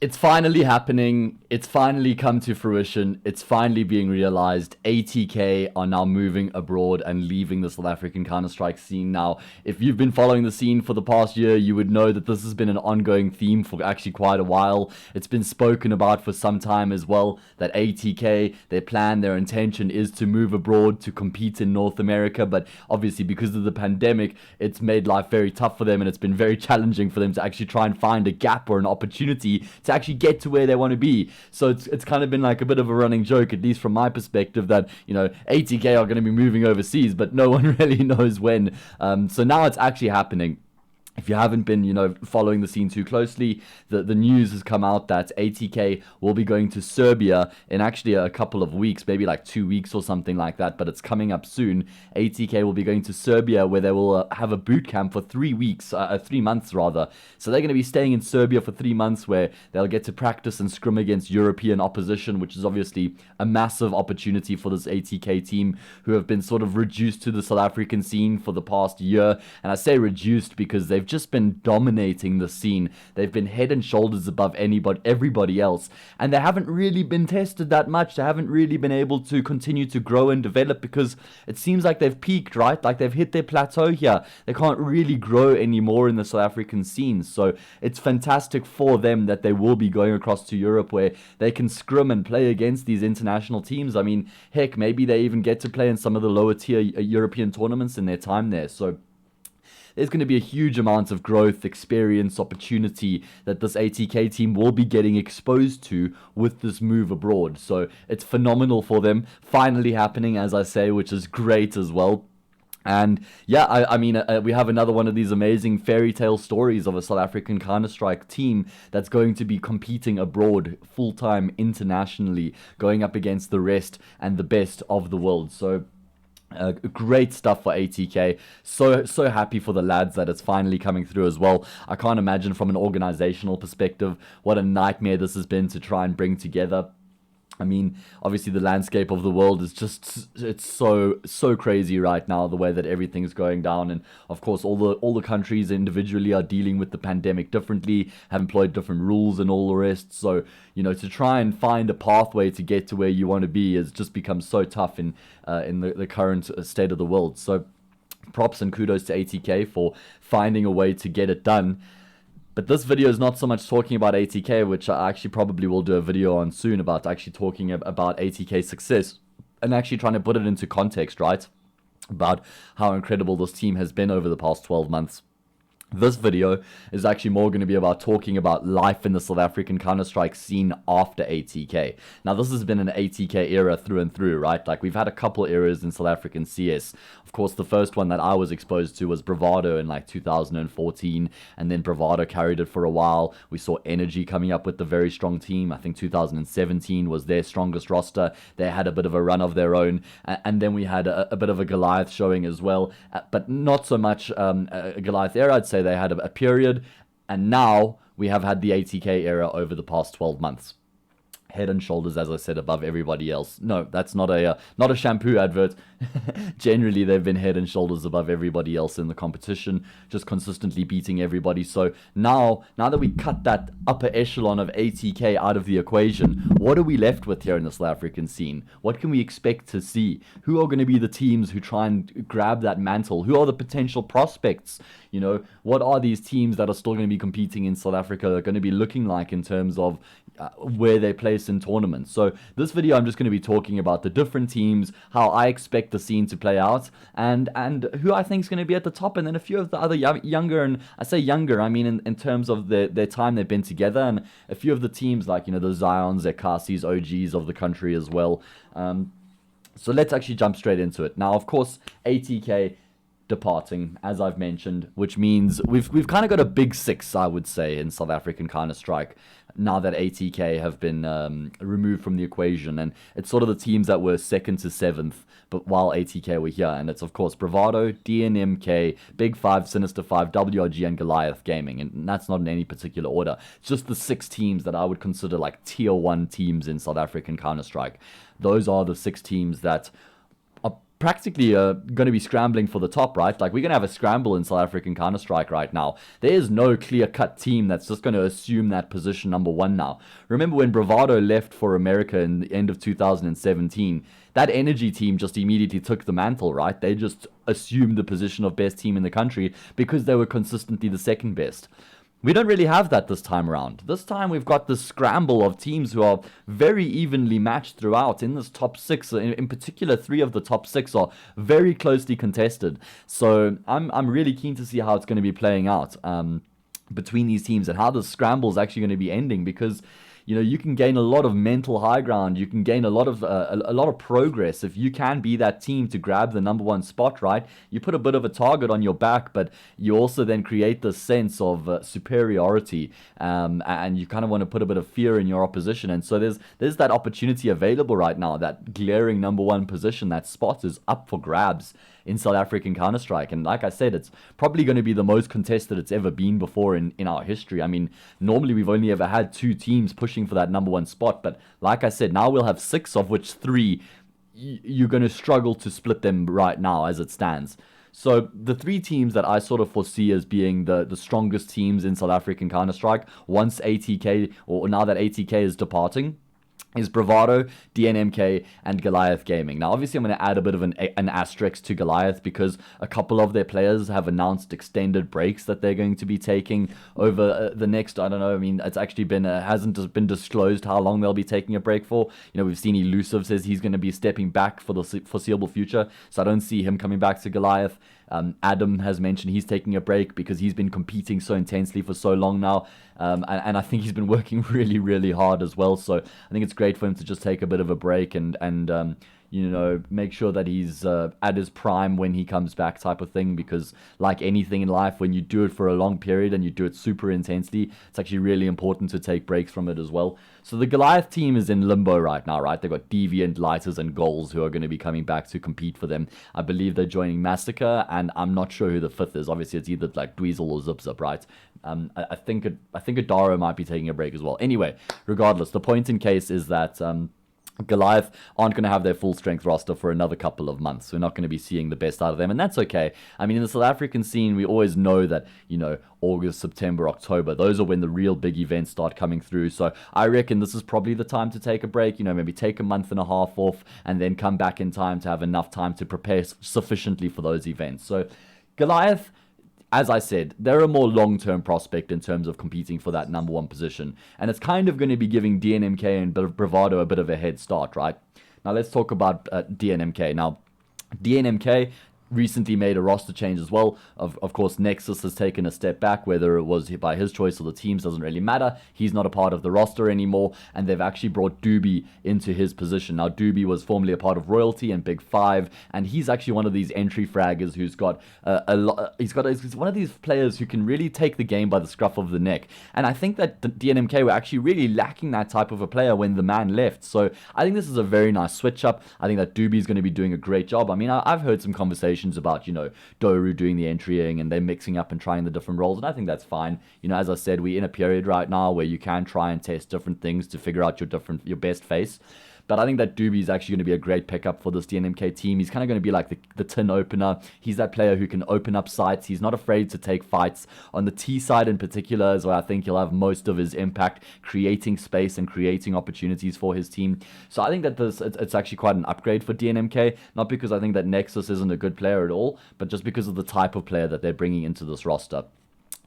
It's finally happening. It's finally come to fruition. It's finally being realized. ATK are now moving abroad and leaving the South African Counter-Strike scene. Now, if you've been following the scene for the past year, you would know that this has been an ongoing theme for actually quite a while. It's been spoken about for some time as well, that ATK, their plan, their intention is to move abroad to compete in North America. But obviously, because of the pandemic, it's made life very tough for them, and it's been very challenging for them to actually try and find a gap or an opportunity to actually get to where they want to be. So it's kind of been like a bit of a running joke, at least from my perspective, that, you know, ATK are going to be moving overseas, but no one really knows when. So now it's actually happening. If you haven't been, following the scene too closely, the news has come out that ATK will be going to Serbia in actually a couple of weeks, maybe like 2 weeks or something like that, but it's coming up soon. ATK will be going to Serbia, where they will have a boot camp for 3 weeks, 3 months rather. So they're going to be staying in Serbia for 3 months, where they'll get to practice and scrim against European opposition, which is obviously a massive opportunity for this ATK team, who have been sort of reduced to the South African scene for the past year. And I say reduced because they've just been dominating the scene. They've been head and shoulders above everybody else, and they haven't really been tested that much. They haven't really been able to continue to grow and develop, because it seems like they've peaked, right? Like they've hit their plateau here. They can't really grow anymore in the South African scene. So it's fantastic for them that they will be going across to Europe, where they can scrim and play against these international teams. I mean, heck, maybe they even get to play in some of the lower tier European tournaments in their time there. So there's going to be a huge amount of growth, experience, opportunity that this ATK team will be getting exposed to with this move abroad. So it's phenomenal for them, finally happening, as I say, which is great as well. And yeah, I mean, we have another one of these amazing fairy tale stories of a South African Counter-Strike team that's going to be competing abroad full-time internationally, going up against the rest and the best of the world. So great stuff for ATK. So happy for the lads that it's finally coming through as well. I can't imagine from an organizational perspective what a nightmare this has been to try and bring together. I mean, obviously the landscape of the world is just, it's so crazy right now, the way that everything's going down. And of course, all the countries individually are dealing with the pandemic differently, have employed different rules and all the rest. So, to try and find a pathway to get to where you want to be has just become so tough in the current state of the world. So props and kudos to ATK for finding a way to get it done. But this video is not so much talking about ATK, which I actually probably will do a video on soon, about actually talking about ATK success and actually trying to put it into context, right? About how incredible this team has been over the past 12 months. This video is actually more going to be about talking about life in the South African Counter-Strike scene after ATK. Now, this has been an ATK era through and through, right? Like, we've had a couple eras in South African CS. Of course, the first one that I was exposed to was Bravado in like 2014, and then Bravado carried it for a while. We saw Energy coming up with the very strong team. I think 2017 was their strongest roster. They had a bit of a run of their own, and then we had a bit of a Goliath showing as well, but not so much a Goliath era. I'd say they had a period, and now we have had the ATK era over the past 12 months. Head and shoulders, as I said, above everybody else. No, that's not a shampoo advert. Generally, they've been head and shoulders above everybody else in the competition, just consistently beating everybody. So now that we cut that upper echelon of ATK out of the equation, what are we left with here in the South African scene? What can we expect to see? Who are going to be the teams who try and grab that mantle? Who are the potential prospects? What are these teams that are still going to be competing in South Africa going to be looking like in terms of where they place in tournaments? So this video, I'm just going to be talking about the different teams, how I expect the scene to play out, and who I think is going to be at the top, and then a few of the other younger, and I say younger, I mean in terms of their time they've been together, and a few of the teams like, the Zions, Zekasis, OGs of the country as well. So let's actually jump straight into it. Now, of course, ATK departing, as I've mentioned, which means we've kind of got a big six, I would say, in South African Counter-Strike, now that ATK have been removed from the equation. And it's sort of the teams that were 2nd to 7th, but while ATK were here. And it's, of course, Bravado, DNMK, Big5, Sinister5, WRG, and Goliath Gaming. And that's not in any particular order. It's just the 6 teams that I would consider like tier 1 teams in South African Counter-Strike. Those are the 6 teams that practically going to be scrambling for the top, right? Like, we're going to have a scramble in South African Counter-Strike right now. There is no clear-cut team that's just going to assume that position number one now. Remember when Bravado left for America in the end of 2017, that energy team just immediately took the mantle, right? They just assumed the position of best team in the country because they were consistently the second best. We don't really have that this time around. This time we've got this scramble of teams who are very evenly matched throughout in this top six. In particular, 3 of the top 6 are very closely contested. So I'm really keen to see how it's going to be playing out between these teams and how the scramble is actually going to be ending, because you can gain a lot of mental high ground. You can gain a lot of progress if you can be that team to grab the number one spot, right? You put a bit of a target on your back, but you also then create this sense of superiority, and you kind of want to put a bit of fear in your opposition. And so there's that opportunity available right now. That glaring number one position, that spot is up for grabs in South African Counter-Strike. And like I said, it's probably going to be the most contested it's ever been before in our history. I mean, normally we've only ever had 2 teams pushing for that number one spot. But like I said, now we'll have 6, of which 3, you're going to struggle to split them right now as it stands. So the 3 teams that I sort of foresee as being the strongest teams in South African Counter-Strike, once ATK, or now that ATK is departing, is Bravado, DNMK, and Goliath Gaming. Now, obviously, I'm going to add a bit of an asterisk to Goliath because a couple of their players have announced extended breaks that they're going to be taking over the next, I don't know, I mean, it's actually been, hasn't been disclosed how long they'll be taking a break for. We've seen Elusive says he's going to be stepping back for the foreseeable future, so I don't see him coming back to Goliath. Adam has mentioned he's taking a break because he's been competing so intensely for so long now, and I think he's been working really, really hard as well. So I think it's great for him to just take a bit of a break and make sure that he's at his prime when he comes back, type of thing. Because like anything in life, when you do it for a long period and you do it super intensely, it's actually really important to take breaks from it as well. So the Goliath team is in limbo right now, right? They've got Deviant, Lighters, and Goals who are going to be coming back to compete for them. I believe they're joining Massacre, and I'm not sure who the 5th is. Obviously, it's either like Dweezil or Zip Zip, right? I think Adaro might be taking a break as well. Anyway, regardless, the point in case is that Goliath aren't going to have their full strength roster for another couple of months. We're not going to be seeing the best out of them, and that's okay. I mean, in the South African scene, we always know that, August, September, October, those are when the real big events start coming through. So I reckon this is probably the time to take a break, maybe take a month and a half off and then come back in time to have enough time to prepare sufficiently for those events. So Goliath, as I said, they're a more long-term prospect in terms of competing for that number one position. And it's kind of going to be giving DNMK and Bravado a bit of a head start, right? Now, let's talk about DNMK. Now, DNMK recently made a roster change as well. Of course, Nexus has taken a step back, whether it was by his choice or the team's doesn't really matter. He's not a part of the roster anymore, and they've actually brought Doobie into his position. Now, Doobie was formerly a part of Royalty and Big5, and he's actually one of these entry fraggers who's got he's one of these players who can really take the game by the scruff of the neck. And I think that DNMK were actually really lacking that type of a player when the man left. So I think this is a very nice switch up. I think that Doobie's going to be doing a great job. I mean, I've heard some conversations about, Doru doing the entrying and they're mixing up and trying the different roles, and I think that's fine. As I said, we're in a period right now where you can try and test different things to figure out your best face. But I think that Doobie is actually going to be a great pickup for this DNMK team. He's kind of going to be like the tin opener. He's that player who can open up sites. He's not afraid to take fights. On the T side in particular is where I think he'll have most of his impact, creating space and creating opportunities for his team. So I think that it's actually quite an upgrade for DNMK. Not because I think that Nexus isn't a good player at all, but just because of the type of player that they're bringing into this roster.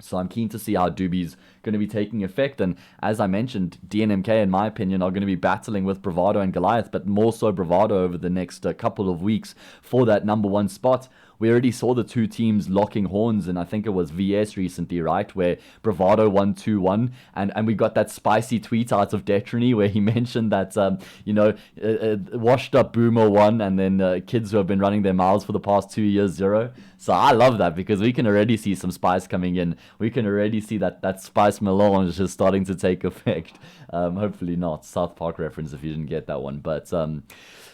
So I'm keen to see how Doobie's going to be taking effect. And as I mentioned, DNMK, in my opinion, are going to be battling with Bravado and Goliath, but more so Bravado over the next couple of weeks for that number one spot. We already saw the 2 teams locking horns, and I think it was VS recently, right, where Bravado won 2-1, and we got that spicy tweet out of Detrony where he mentioned that, washed up Boomer won, and then kids who have been running their mouths for the past 2 years, 0. So I love that because we can already see some spice coming in. We can already see that spice melange is starting to take effect. Hopefully not. South Park reference if you didn't get that one. But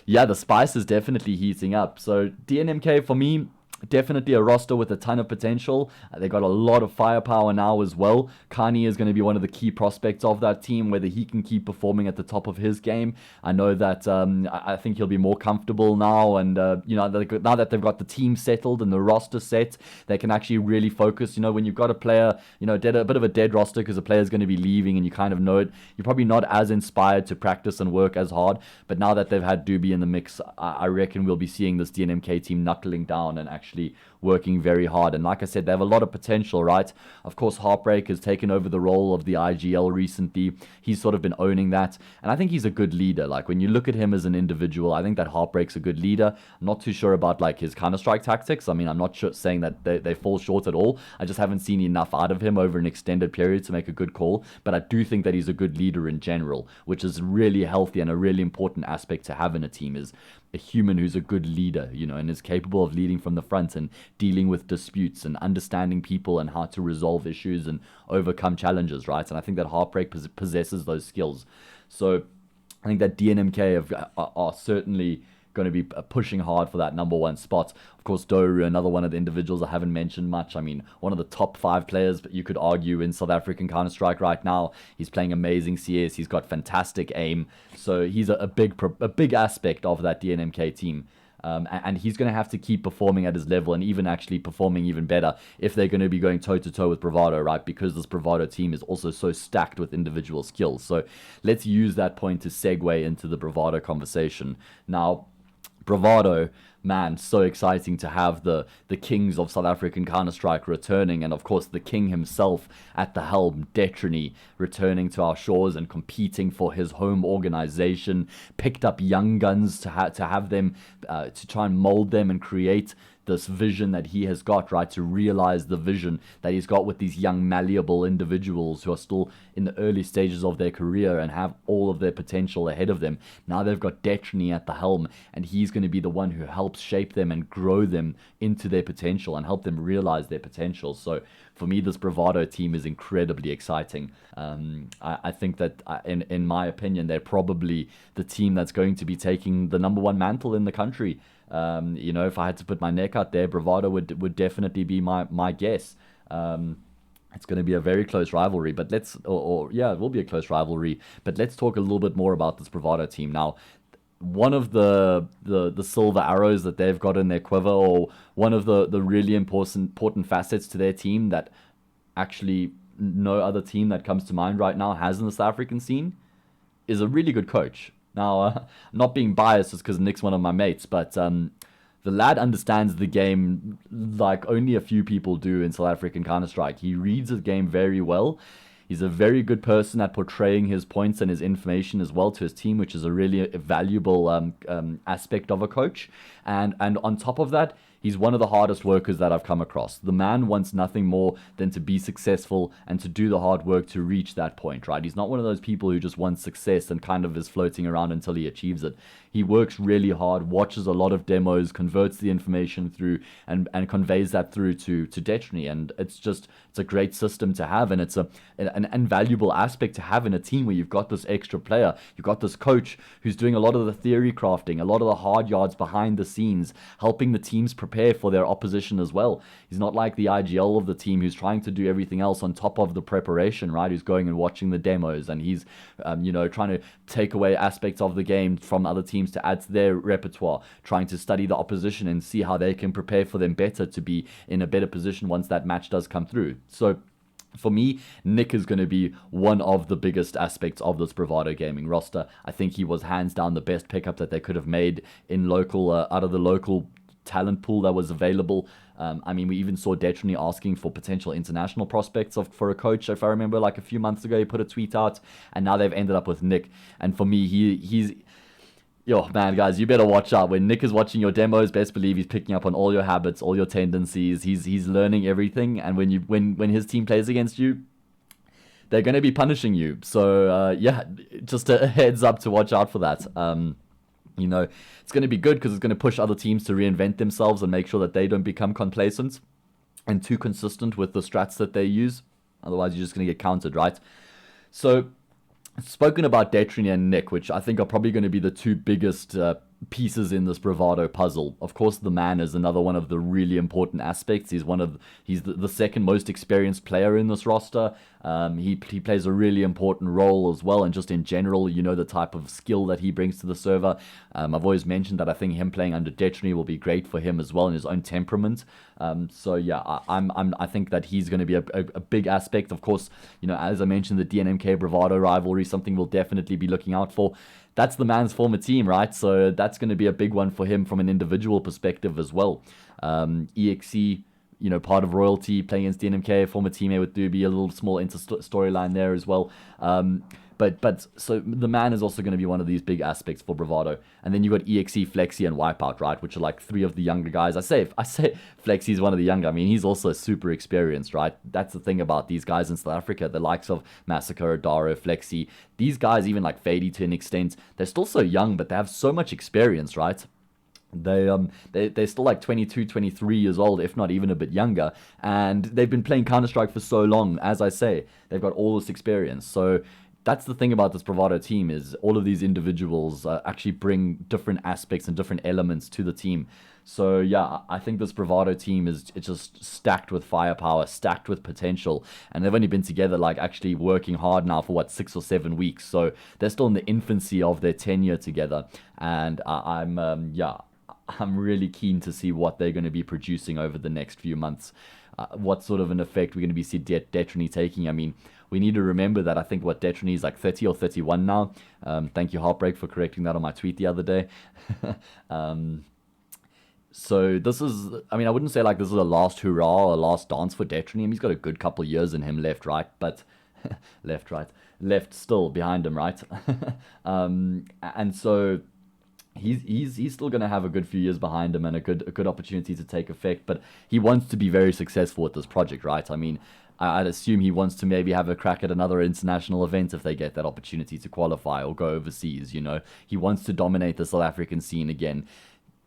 yeah, the spice is definitely heating up. So DNMK, for me, Definitely a roster with a ton of potential. They got a lot of firepower now as well. Kani is going to be one of the key prospects of that team, whether he can keep performing at the top of his game. I know that I think he'll be more comfortable now, and now that they've got the team settled and the roster set, they can actually really focus. When you've got a player, a bit of a dead roster because the player's going to be leaving, and you kind of know it, you're probably not as inspired to practice and work as hard. But now that they've had Doobie in the mix, I reckon we'll be seeing this DNMK team knuckling down and actually working very hard. And like I said, they have a lot of potential, right? Of course, Heartbreak has taken over the role of the IGL recently. He's sort of been owning that, and I think he's a good leader. Like, when you look at him as an individual, I think that Heartbreak's a good leader. I'm not too sure about like his Counter-Strike tactics. I mean, I'm not saying that they fall short at all. I just haven't seen enough out of him over an extended period to make a good call. But I do think that he's a good leader in general, which is really healthy and a really important aspect to have in a team, is a human who's a good leader, and is capable of leading from the front and dealing with disputes and understanding people and how to resolve issues and overcome challenges, right? And I think that Heartbreak possesses those skills. So I think that DNMK are certainly going to be pushing hard for that number one spot. Of course, Doru, another one of the individuals I haven't mentioned much. I mean, one of the top 5 players, but you could argue, in South African Counter-Strike right now. He's playing amazing CS. He's got fantastic aim. So he's a big aspect of that DNMK team. And he's going to have to keep performing at his level, and even actually performing even better if they're going to be going toe-to-toe with Bravado, right? Because this Bravado team is also so stacked with individual skills. So let's use that point to segue into the Bravado conversation. Now, Bravado, man, so exciting to have the kings of South African Counter-Strike returning, and of course the king himself at the helm, Detrony, returning to our shores and competing for his home organization. Picked up young guns to have them, to try and mold them and create this vision that he has got, right? To realize the vision that he's got with these young, malleable individuals who are still in the early stages of their career and have all of their potential ahead of them. Now they've got Detrony at the helm, and he's going to be the one who helps shape them and grow them into their potential and help them realize their potential. So for me, this Bravado team is incredibly exciting. I think that, in my opinion, they're probably the team that's going to be taking the number one mantle in the country. If I had to put my neck out there, Bravado would definitely be my guess. It's going to be a very close rivalry, but it will be a close rivalry. But let's talk a little bit more about this Bravado team now. One of the silver arrows that they've got in their quiver, or one of the really important facets to their team that actually no other team that comes to mind right now has in the South African scene, is a really good coach. Now, not being biased just because Nick's one of my mates, but the lad understands the game like only a few people do in South African Counter-Strike. He reads his game very well. He's a very good person at portraying his points and his information as well to his team, which is a really valuable aspect of a coach. And on top of that, he's one of the hardest workers that I've come across. The man wants nothing more than to be successful and to do the hard work to reach that point, right? He's not one of those people who just wants success and kind of is floating around until he achieves it. He works really hard, watches a lot of demos, converts the information through, and conveys that through to Detrony. And it's a great system to have, and it's an invaluable aspect to have in a team where you've got this extra player. You've got this coach who's doing a lot of the theory crafting, a lot of the hard yards behind the scenes, helping the teams prepare for their opposition as well. He's not like the IGL of the team who's trying to do everything else on top of the preparation, right? Who's going and watching the demos, and he's trying to take away aspects of the game from other teams to add to their repertoire, trying to study the opposition and see how they can prepare for them better to be in a better position once that match does come through. So for me, Nick is going to be one of the biggest aspects of this Bravado Gaming roster. I think he was hands down the best pickup that they could have made in local, out of the local talent pool that was available. We even saw Detrony asking for potential international prospects for a coach. If I remember, like a few months ago, he put a tweet out, and now they've ended up with Nick. And for me, he's yo, man, guys, you better watch out. When Nick is watching your demos, best believe he's picking up on all your habits, all your tendencies. He's learning everything. And when his team plays against you, they're going to be punishing you. So just a heads up to watch out for that. It's going to be good because it's going to push other teams to reinvent themselves and make sure that they don't become complacent and too consistent with the strats that they use. Otherwise, you're just going to get countered, right? So, spoken about Detrony and Nick, which I think are probably going to be the two biggest pieces in this Bravado puzzle. Of course, the man is another one of the really important aspects. He's the second most experienced player in this roster. He plays a really important role as well, and just in general, the type of skill that he brings to the server. I've always mentioned that I think him playing under Detrony will be great for him as well, in his own temperament. So yeah, I think that he's going to be a big aspect. Of course, as I mentioned, the DNMK Bravado rivalry, something we'll definitely be looking out for. That's the man's former team, right? So that's going to be a big one for him from an individual perspective as well. EXE, part of royalty, playing against DNMK, former teammate with Doobie, a little small storyline there as well. But so the man is also going to be one of these big aspects for Bravado. And then you got EXE, Flexi, and Wipeout, right? Which are like three of the younger guys. I say Flexi's one of the younger. I mean, he's also super experienced, right? That's the thing about these guys in South Africa. The likes of Massacre, Daro, Flexi. These guys, even like Fady to an extent, they're still so young, but they have so much experience, right? They're still like 22, 23 years old, if not even a bit younger, and they've been playing Counter-Strike for so long. As I say, they've got all this experience. So that's the thing about this Bravado team, is all of these individuals actually bring different aspects and different elements to the team. So yeah, I think this Bravado team it's just stacked with firepower, stacked with potential, and they've only been together like actually working hard now for 6 or 7 weeks. So they're still in the infancy of their tenure together, and I'm really keen to see what they're going to be producing over the next few months. What sort of an effect we're going to be seeing Detrony taking. I mean, we need to remember that I think Detrony is like 30 or 31 now. Thank you, Heartbreak, for correcting that on my tweet the other day. So this is, I mean, I wouldn't say like this is a last hurrah or a last dance for Detrony. I mean, he's got a good couple of years in him left, right? But left still behind him, right? And so he's still going to have a good few years behind him and a good opportunity to take effect, but he wants to be very successful with this project, right? I mean, I'd assume he wants to maybe have a crack at another international event if they get that opportunity to qualify or go overseas. He wants to dominate the South African scene again.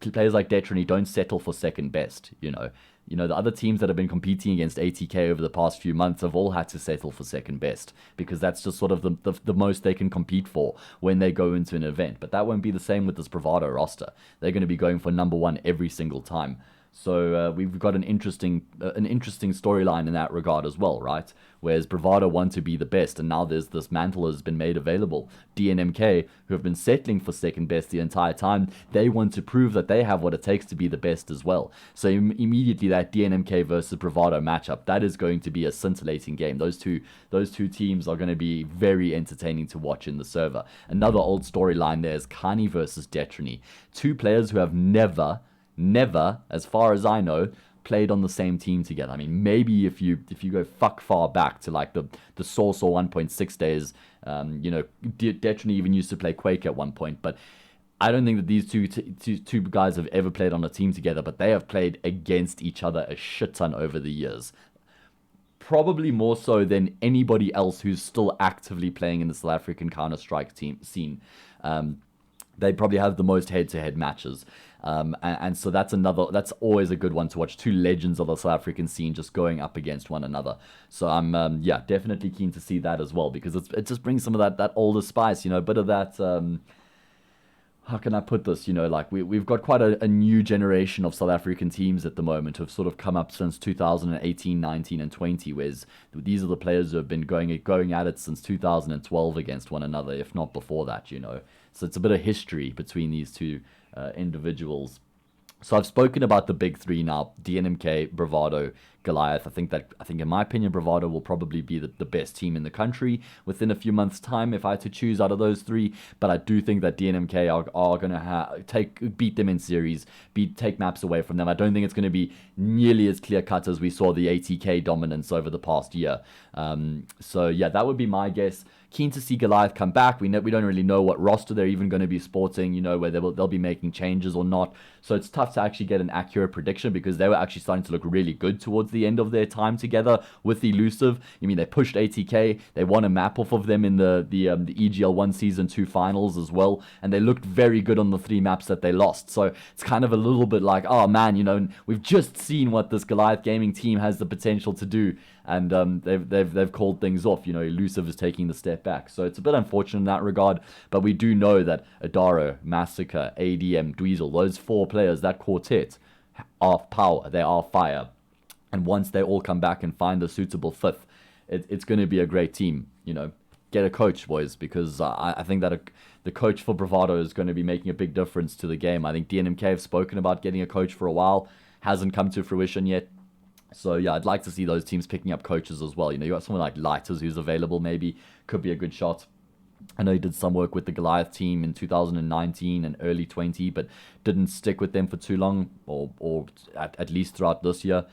Players like Detrony don't settle for second best. The other teams that have been competing against ATK over the past few months have all had to settle for second best, because that's just sort of the most they can compete for when they go into an event. But that won't be the same with this Bravado roster. They're going to be going for number one every single time. So we've got an interesting storyline in that regard as well, right? Whereas Bravado want to be the best, and now there's this mantle has been made available. DNMK, who have been settling for second best the entire time, they want to prove that they have what it takes to be the best as well. So immediately that DNMK versus Bravado matchup, that is going to be a scintillating game. Those two teams are going to be very entertaining to watch in the server. Another old storyline there is Kani versus Detrony. Two players who have never, as far as I know, played on the same team together. I mean, maybe if you go far back to like the Source or 1.6 days, Detrony even used to play Quake at one point, but I don't think that these two guys have ever played on a team together, but they have played against each other a shit ton over the years. Probably more so than anybody else who's still actively playing in the South African Counter-Strike scene. They probably have the most head-to-head matches. And so that's always a good one to watch. Two legends of the South African scene just going up against one another. So I'm, definitely keen to see that as well, because it just brings some of that older spice, a bit of that, how can I put this? Like we've got quite a new generation of South African teams at the moment who have sort of come up since 2018, 19, and 20, whereas these are the players who have been going at it since 2012 against one another, if not before that, So it's a bit of history between these two individuals. So I've spoken about the big three now: DNMK, Bravado, Goliath. I think in my opinion, Bravado will probably be the best team in the country within a few months' time if I had to choose out of those three. But I do think that DNMK are going to beat them in series, take maps away from them. I don't think it's going to be nearly as clear cut as we saw the ATK dominance over the past year. So yeah, that would be my guess. Keen to see Goliath come back. We don't really know what roster they're even going to be sporting, where they'll be making changes or not. So it's tough to actually get an accurate prediction, because they were actually starting to look really good towards the end of their time together with Elusive. I mean, they pushed ATK. They won a map off of them in the EGL 1 Season 2 finals as well, and they looked very good on the 3 maps that they lost. So it's kind of a little bit like, oh man, we've just seen what this Goliath Gaming team has the potential to do, and they've called things off. Elusive is taking the step back. So it's a bit unfortunate in that regard, but we do know that Adaro, Massacre, ADM, Dweezil, those 4 players, that quartet, are power, they are fire. And once they all come back and find a suitable fifth, it's going to be a great team. Get a coach, boys, because I think that the coach for Bravado is going to be making a big difference to the game. I think DNMK have spoken about getting a coach for a while, hasn't come to fruition yet. So yeah, I'd like to see those teams picking up coaches as well. You got someone like Lighters who's available, maybe could be a good shot. I know he did some work with the Goliath team in 2019 and early 20, but didn't stick with them for too long, or at least throughout this year.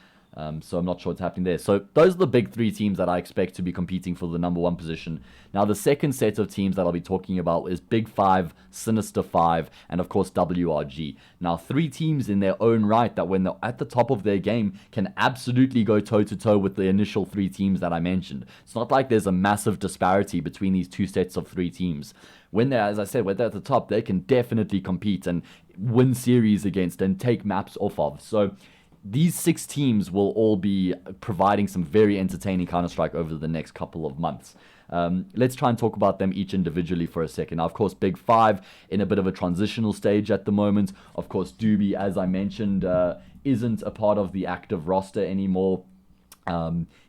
So I'm not sure what's happening there. So those are the big 3 teams that I expect to be competing for the number 1 position. Now, the second set of teams that I'll be talking about is Big 5, Sinister5, and of course WRG. Now, 3 teams in their own right that when they're at the top of their game can absolutely go toe-to-toe with the initial 3 teams that I mentioned. It's not like there's a massive disparity between these 2 sets of 3 teams. When they're, as I said, when they're at the top, they can definitely compete and win series against and take maps off of. So these 6 teams will all be providing some very entertaining Counter-Strike over the next couple of months. Let's try and talk about them each individually for a second. Now, of course, Big 5 in a bit of a transitional stage at the moment. Of course, Doobie, as I mentioned, isn't a part of the active roster anymore.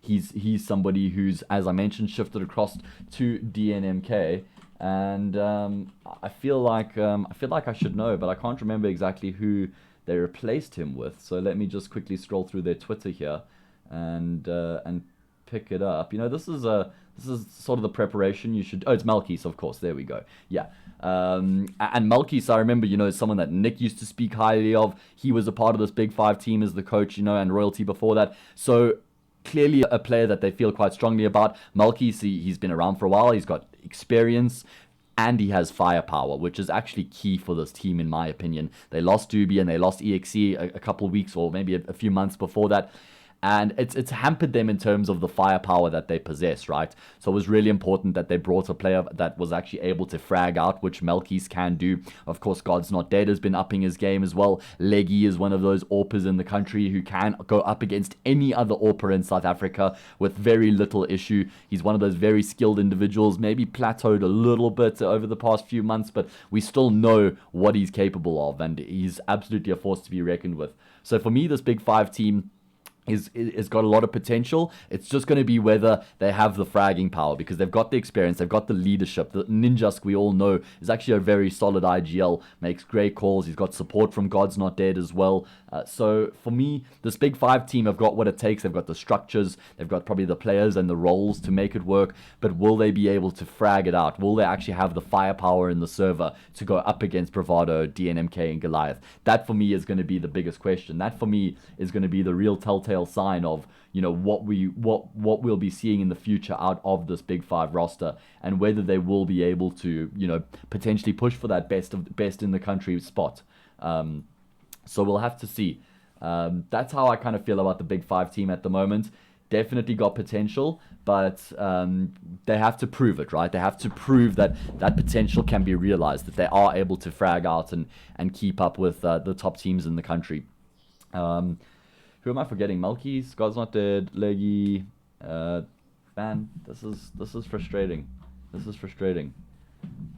He's somebody who's, as I mentioned, shifted across to DNMK. And I feel like I should know, but I can't remember exactly who they replaced him with. So let me just quickly scroll through their Twitter here and pick it up. This is sort of the preparation you should. Oh, it's Malkis, of course. There we go. Yeah. And Malkis, I remember, someone that Nick used to speak highly of. He was a part of this Big 5 team as the coach, and royalty before that. So clearly a player that they feel quite strongly about. Malkis, he's been around for a while. He's got experience. And he has firepower, which is actually key for this team, in my opinion. They lost Doobie and they lost EXE a couple of weeks or maybe a few months before that. And it's hampered them in terms of the firepower that they possess, right? So it was really important that they brought a player that was actually able to frag out, which Melkis can do. Of course, God's Not Dead has been upping his game as well. Leggy is one of those AWPers in the country who can go up against any other AWPer in South Africa with very little issue. He's one of those very skilled individuals, maybe plateaued a little bit over the past few months, but we still know what he's capable of, and he's absolutely a force to be reckoned with. So for me, this Big 5 team is got a lot of potential. It's just going to be whether they have the fragging power, because they've got the experience, they've got the leadership. The Ninjask, we all know, is actually a very solid IGL, makes great calls. He's got support from God's Not Dead as well. So for me, this Big 5 team have got what it takes. They've got the structures, they've got probably the players and the roles to make it work, but will they be able to frag it out? Will they actually have the firepower in the server to go up against Bravado, DNMK and Goliath? That for me is going to be the biggest question. That for me is going to be the real telltale sign of what we'll be seeing in the future out of this Big 5 roster, and whether they will be able to potentially push for that best in the country spot. So we'll have to see. That's how I kind of feel about the Big 5 team at the moment. Definitely got potential, but they have to prove it, right? They have to prove that that potential can be realized, that they are able to frag out and keep up with the top teams in the country. Who am I forgetting? Malkis, God's Not Dead, Leggy. Man, this is frustrating. This is frustrating.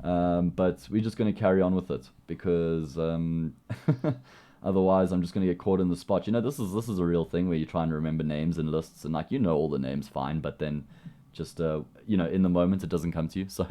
But we're just going to carry on with it, because otherwise I'm just going to get caught in the spot. This is a real thing where you try and remember names and lists, and all the names fine, but then just in the moment it doesn't come to you. So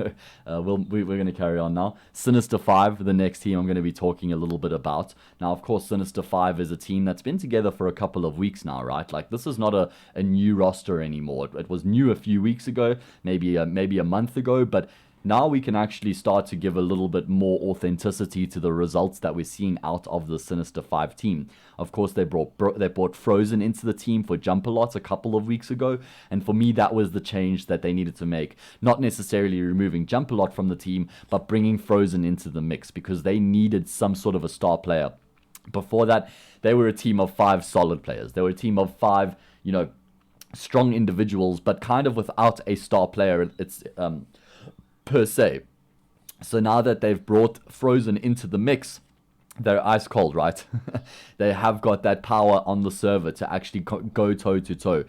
we're going to carry on now. Sinister5, the next team I'm going to be talking a little bit about. Now, of course, Sinister5 is a team that's been together for a couple of weeks now, right? Like, this is not a new roster anymore. It was new a few weeks ago, maybe a month ago, but now we can actually start to give a little bit more authenticity to the results that we're seeing out of the Sinister5 team. Of course, they brought Frozen into the team for Jump-A-Lot a couple of weeks ago, and for me, that was the change that they needed to make. Not necessarily removing Jump-A-Lot from the team, but bringing Frozen into the mix, because they needed some sort of a star player. Before that, they were a team of 5 solid players. They were a team of 5, strong individuals, but kind of without a star player. It's per se. So now that they've brought Frozen into the mix, they're ice cold, right? They have got that power on the server to actually go toe to toe.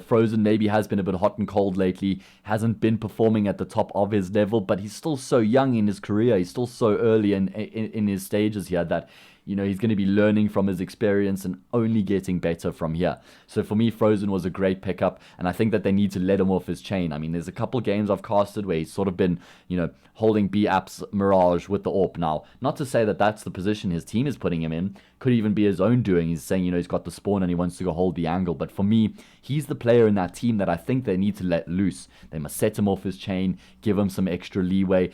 Frozen maybe has been a bit hot and cold lately, hasn't been performing at the top of his level, but he's still so young in his career. He's still so early in his stages here that he's going to be learning from his experience and only getting better from here. So for me, Frozen was a great pickup, and I think that they need to let him off his chain. I mean, there's a couple games I've casted where he's sort of been, holding B-App's Mirage with the AWP. Now, not to say that that's the position his team is putting him in. Could even be his own doing. He's saying, he's got the spawn and he wants to go hold the angle. But for me, he's the player in that team that I think they need to let loose. They must set him off his chain, give him some extra leeway,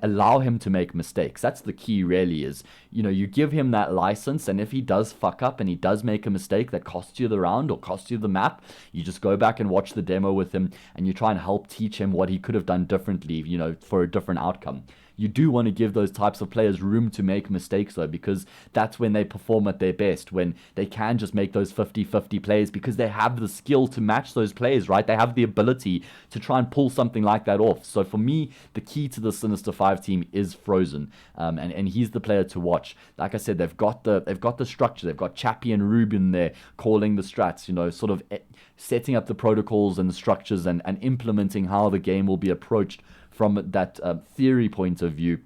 allow him to make mistakes. That's the key, really, is, you give him that license, and if he does fuck up and he does make a mistake that costs you the round or costs you the map, you just go back and watch the demo with him and you try and help teach him what he could have done differently, for a different outcome. You do want to give those types of players room to make mistakes, though, because that's when they perform at their best, when they can just make those 50-50 plays, because they have the skill to match those plays, right? They have the ability to try and pull something like that off. So for me, the key to the Sinister5 team is Frozen, and he's the player to watch. Like I said, they've got the structure. They've got Chappie and Ruben there calling the strats, sort of setting up the protocols and the structures and implementing how the game will be approached from that theory point of view.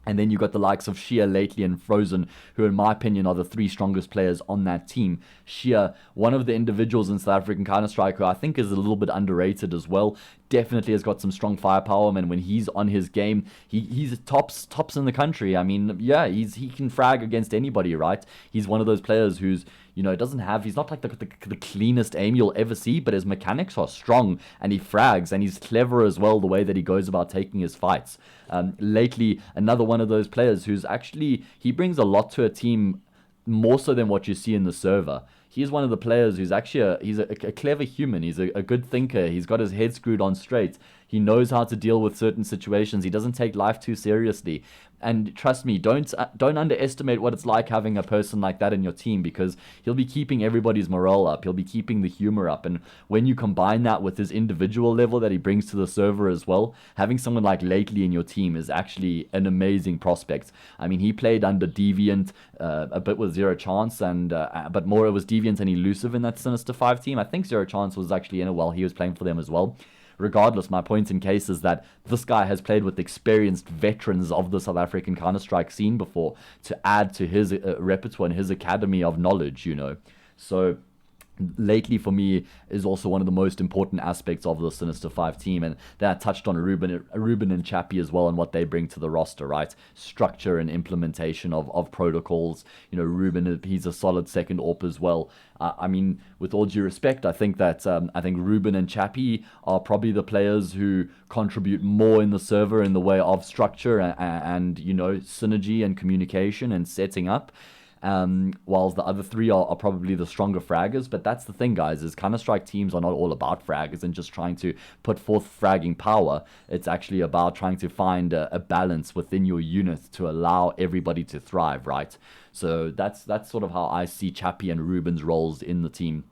And then you've got the likes of Shia, Lately, and Frozen, who in my opinion are the three strongest players on that team. Shia, one of the individuals in South African Counter-Strike who I think is a little bit underrated as well, definitely has got some strong firepower, and when he's on his game, he's tops in the country. I mean, yeah, he can frag against anybody, right? He's one of those players who's, he's not like the cleanest aim you'll ever see, but his mechanics are strong, and he frags, and he's clever as well, the way that he goes about taking his fights. Lately, another one of those players who's actually, he brings a lot to a team, more so than what you see in the server. He's one of the players who's actually he's a clever human. He's a good thinker. He's got his head screwed on straight. He knows how to deal with certain situations. He doesn't take life too seriously. And trust me, don't underestimate what it's like having a person like that in your team, because he'll be keeping everybody's morale up. He'll be keeping the humor up. And when you combine that with his individual level that he brings to the server as well, having someone like Lately in your team is actually an amazing prospect. I mean, he played under Deviant, a bit with Zero Chance, and but more it was Deviant and Elusive in that Sinister5 team. I think Zero Chance was actually in it while he was playing for them as well. Regardless, my point in case is that this guy has played with experienced veterans of the South African Counter-Strike scene before to add to his repertoire and his academy of knowledge, So Lately, for me, is also one of the most important aspects of the Sinister5 team, and that touched on Ruben and Chappie as well, and what they bring to the roster, right? Structure and implementation of protocols. Ruben, he's a solid second AWP as well. I mean, with all due respect, I think that Ruben and Chappie are probably the players who contribute more in the server in the way of structure and synergy and communication and setting up. Whilst the other three are probably the stronger fraggers. But that's the thing, guys, is Counter-Strike teams are not all about fraggers and just trying to put forth fragging power. It's actually about trying to find a balance within your unit to allow everybody to thrive, right? So that's sort of how I see Chappie and Ruben's roles in the team.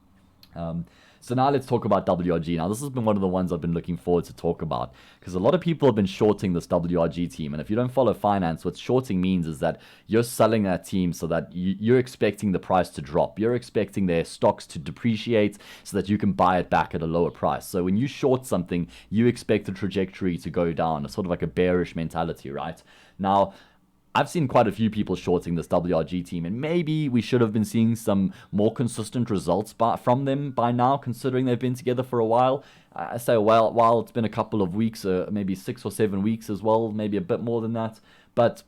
So now let's talk about WRG. Now, this has been one of the ones I've been looking forward to talk about, because a lot of people have been shorting this WRG team. And if you don't follow finance, what shorting means is that you're selling that team so that you're expecting the price to drop. You're expecting their stocks to depreciate so that you can buy it back at a lower price. So when you short something, you expect the trajectory to go down. It's sort of like a bearish mentality, right? Now, I've seen quite a few people shorting this WRG team, and maybe we should have been seeing some more consistent results from them by now, considering they've been together for a while. I say while it's been a couple of weeks, maybe 6 or 7 weeks as well, maybe a bit more than that. But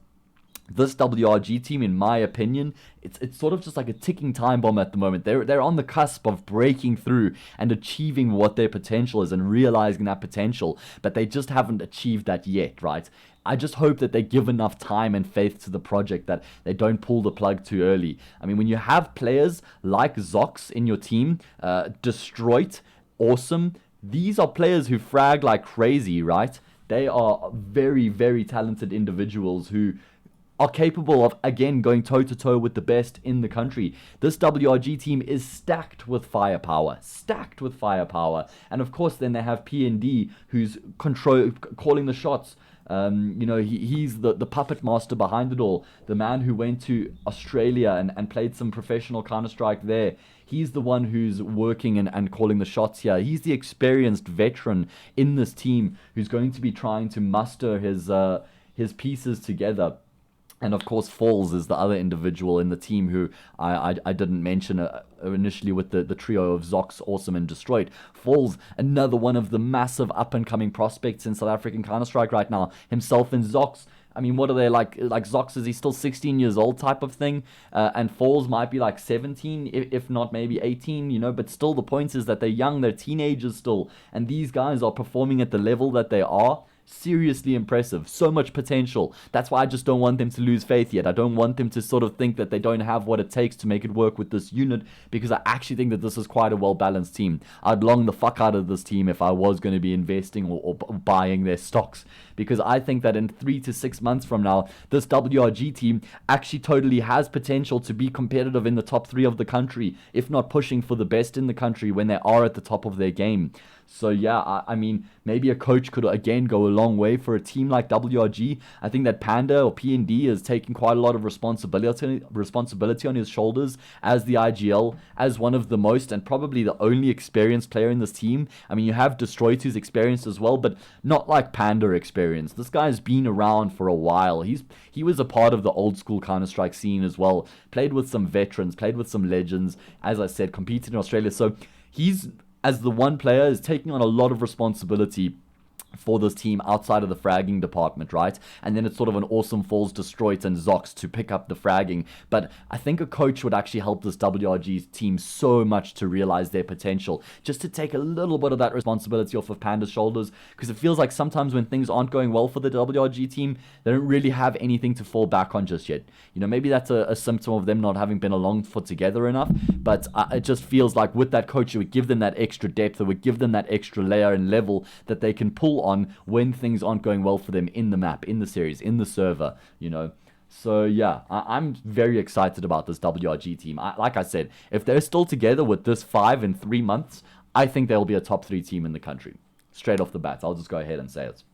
this WRG team, in my opinion, it's sort of just like a ticking time bomb at the moment. They're on the cusp of breaking through and achieving what their potential is and realizing that potential, but they just haven't achieved that yet, right? I just hope that they give enough time and faith to the project, that they don't pull the plug too early. I mean, when you have players like Zox in your team, Destroyed, Awesome, these are players who frag like crazy, right? They are very, very talented individuals who are capable of, again, going toe-to-toe with the best in the country. This WRG team is stacked with firepower. Stacked with firepower. And of course, then they have P&D, who's calling the shots. He's the puppet master behind it all. The man who went to Australia and played some professional Counter-Strike there. He's the one who's working and calling the shots here. He's the experienced veteran in this team who's going to be trying to muster his pieces together. And of course, Falls is the other individual in the team who I didn't mention initially with the trio of Zox, Awesome, and Destroyed. Falls, another one of the massive up-and-coming prospects in South African Counter-Strike right now. Himself and Zox. I mean, what are they like? Like Zox, is he still 16 years old type of thing? And Falls might be like 17, if not maybe 18, but still the point is that they're young, they're teenagers still. And these guys are performing at the level that they are. Seriously impressive. So much potential. That's why I just don't want them to lose faith yet. I don't want them to sort of think that they don't have what it takes to make it work with this unit, because I actually think that this is quite a well-balanced team. I'd long the fuck out of this team if I was going to be investing or buying their stocks, because I think that in 3 to 6 months from now, this WRG team actually totally has potential to be competitive in the top 3 of the country, if not pushing for the best in the country when they are at the top of their game. So yeah, I mean, maybe a coach could again go a long way for a team like WRG. I think that Panda or P&D is taking quite a lot of responsibility on his shoulders as the IGL, as one of the most and probably the only experienced player in this team. I mean, you have Destroyed, who's experienced as well, but not like Panda experience. This guy's been around for a while. He was a part of the old school Counter-Strike scene as well. Played with some veterans, played with some legends. As I said, competed in Australia. So he's, as the one player, is taking on a lot of responsibility for this team outside of the fragging department, right? And then it's sort of an Awesome, Falls, Destroyed, and Zox to pick up the fragging. But I think a coach would actually help this WRG team so much to realize their potential, just to take a little bit of that responsibility off of Panda's shoulders, because it feels like sometimes when things aren't going well for the WRG team, they don't really have anything to fall back on just yet. Maybe that's a symptom of them not having been along for together enough, but it just feels like with that coach, it would give them that extra depth, it would give them that extra layer and level that they can pull on when things aren't going well for them in the map, in the series, in the server, So yeah, I'm very excited about this WRG team. Like I said, if they're still together with this 5 in 3 months, I think they'll be a top 3 team in the country. Straight off the bat, I'll just go ahead and say it.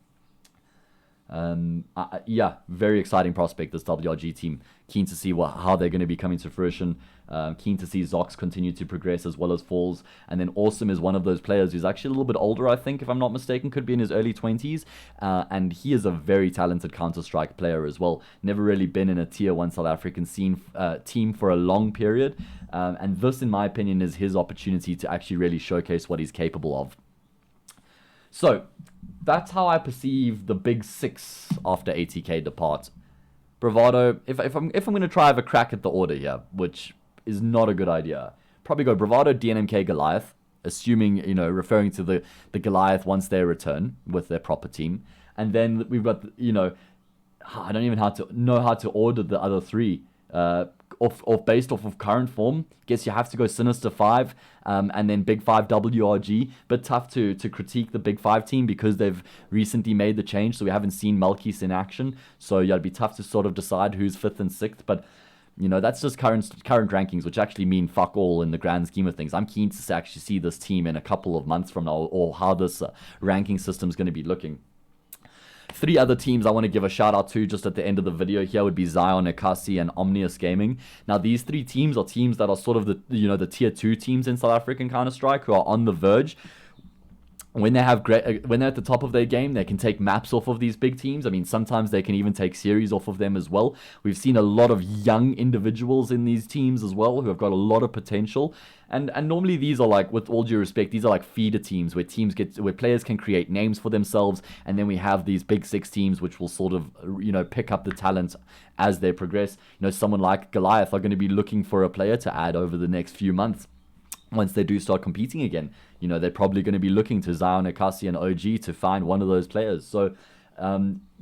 Yeah, very exciting prospect, this WRG team. Keen to see how they're going to be coming to fruition. Keen to see Zox continue to progress as well as Falls. And then Awesome is one of those players who's actually a little bit older, I think, if I'm not mistaken. Could be in his early 20s. And he is a very talented Counter-Strike player as well. Never really been in a Tier 1 South African team for a long period. And this, in my opinion, is his opportunity to actually really showcase what he's capable of. So, that's how I perceive the big 6 after ATK depart. Bravado, if I'm going to try have a crack at the order here, which is not a good idea, probably go Bravado, DNMK, Goliath, assuming, referring to the Goliath once they return with their proper team. And then we've got, I don't even know how to order the other 3. Based off of current form, guess you have to go Sinister5 and then Big5 WRG. But tough to critique the Big5 team because they've recently made the change, so we haven't seen Malkis in action. So yeah, it'd be tough to sort of decide who's 5th and 6th. But that's just current rankings, which actually mean fuck all in the grand scheme of things. I'm keen to actually see this team in a couple of months from now, or how this ranking system is going to be looking. 3 other teams I want to give a shout out to just at the end of the video here would be Zion, Ekasi, and Omnius Gaming. Now, these 3 teams are teams that are sort of the tier 2 teams in South African Counter-Strike who are on the verge. When they're at the top of their game, they can take maps off of these big teams. I mean, sometimes they can even take series off of them as well. We've seen a lot of young individuals in these teams as well who have got a lot of potential. And normally these are like, with all due respect, these are like feeder teams where players can create names for themselves, and then we have these big 6 teams which will sort of pick up the talent as they progress. Someone like Goliath are going to be looking for a player to add over the next few months. Once they do start competing again, they're probably going to be looking to Zion, Ekasi, and OG to find one of those players. So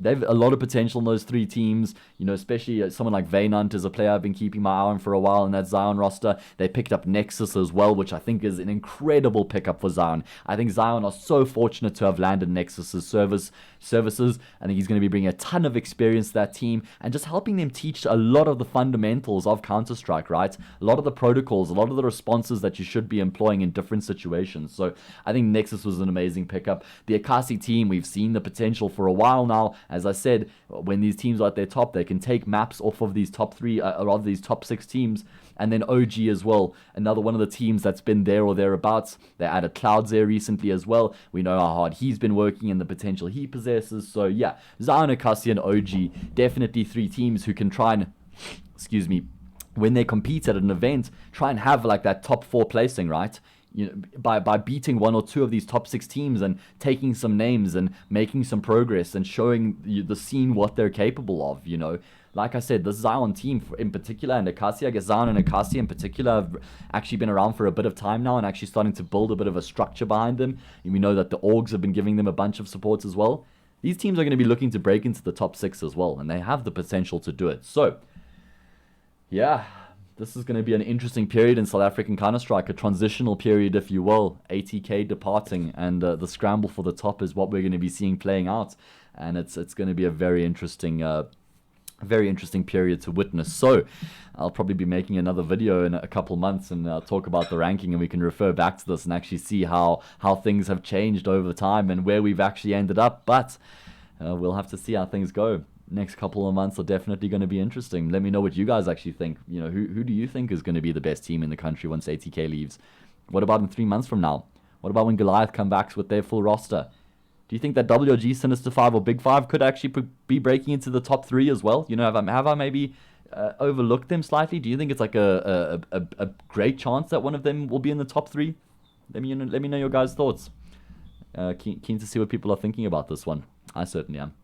they've a lot of potential in those three teams, you know, especially someone like Vaynant is a player I've been keeping my eye on for a while in that Zion roster. They picked up Nexus as well, which I think is an incredible pickup for Zion. I think Zion are so fortunate to have landed Nexus's services. I think he's going to be bringing a ton of experience to that team and just helping them teach a lot of the fundamentals of Counter-Strike, right? A lot of the protocols, a lot of the responses that you should be employing in different situations. So I think Nexus was an amazing pickup. The Akasi team, we've seen the potential for a while now. As I said, when these teams are at their top, they can take maps off of these top three, or rather these top 6 teams. And then OG as well, another one of the teams that's been there or thereabouts. They added Clouds there recently as well. We know how hard he's been working and the potential he possesses. So yeah, Zion, Akasi, and OG, definitely 3 teams who can try and, excuse me, when they compete at an event, try and have like that top 4 placing, right? You know, by beating 1 or 2 of these top 6 teams and taking some names and making some progress and showing the scene what they're capable of, you know. Like I said, the Zion team in particular, and Akasi, I guess Zion and Akasi in particular have actually been around for a bit of time now and actually starting to build a bit of a structure behind them. And we know that the Orgs have been giving them a bunch of supports as well. These teams are going to be looking to break into the top 6 as well, and they have the potential to do it. So, yeah, this is going to be an interesting period in South African Counter-Strike, a transitional period, if you will. ATK departing, and the scramble for the top is what we're going to be seeing playing out. And it's going to be a very interesting period to witness. So I'll probably be making another video in a couple months and talk about the ranking, and we can refer back to this and actually see how things have changed over time and where we've actually ended up. But we'll have to see how things go. Next couple of months are definitely going to be interesting. Let me know what you guys actually think. You know, who do you think is going to be the best team in the country once ATK leaves? What about in 3 months from now? What about when Goliath come back with their full roster? Do you think that WG, Sinister5, or Big5 could actually be breaking into the top 3 as well? You know, have I maybe overlooked them slightly? Do you think it's like a great chance that one of them will be in the top 3? Let me know your guys' thoughts. Keen to see what people are thinking about this one. I certainly am.